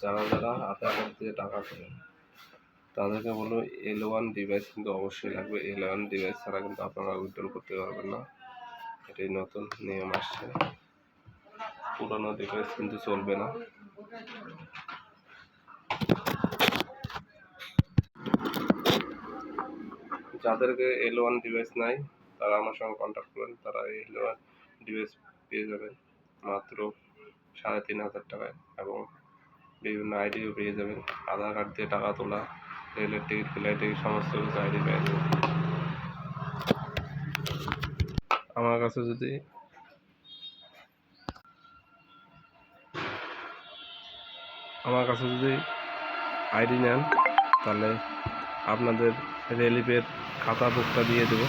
যারা যারা আধার কার্ড দিয়ে টাকা তোলেন তাদেরকে বলবো L1 ডিভাইস কিন্তু অবশ্যই লাগবে। L1 ডিভাইস ছাড়া কিন্তু আপনারা উইথড্রল করতে পারবেন না। এটাই নতুন নিয়ম আসছে, পুরানো ডিভাইস কিন্তু চলবে না। যাদেরকে L1 ডিভাইস নাই তারা আমার সঙ্গে কন্ট্যাক্ট করবেন, তারা L1 ডিভাইস পেয়ে যাবেন মাত্র ৩,৫০০ টাকায়, এবং বিভিন্ন আইডিও পেয়ে যাবেন। আধার কার্ড দিয়ে টাকা তোলা, রেলের টিকিট, ফ্লাইট টিকিট সমস্ত কিছু আইডি পেয়ে যাবেন। আমার কাছে যদি আইডি নেন তাহলে আপনাদের রিলিফের খাতা বুকটা দিয়ে দেবো।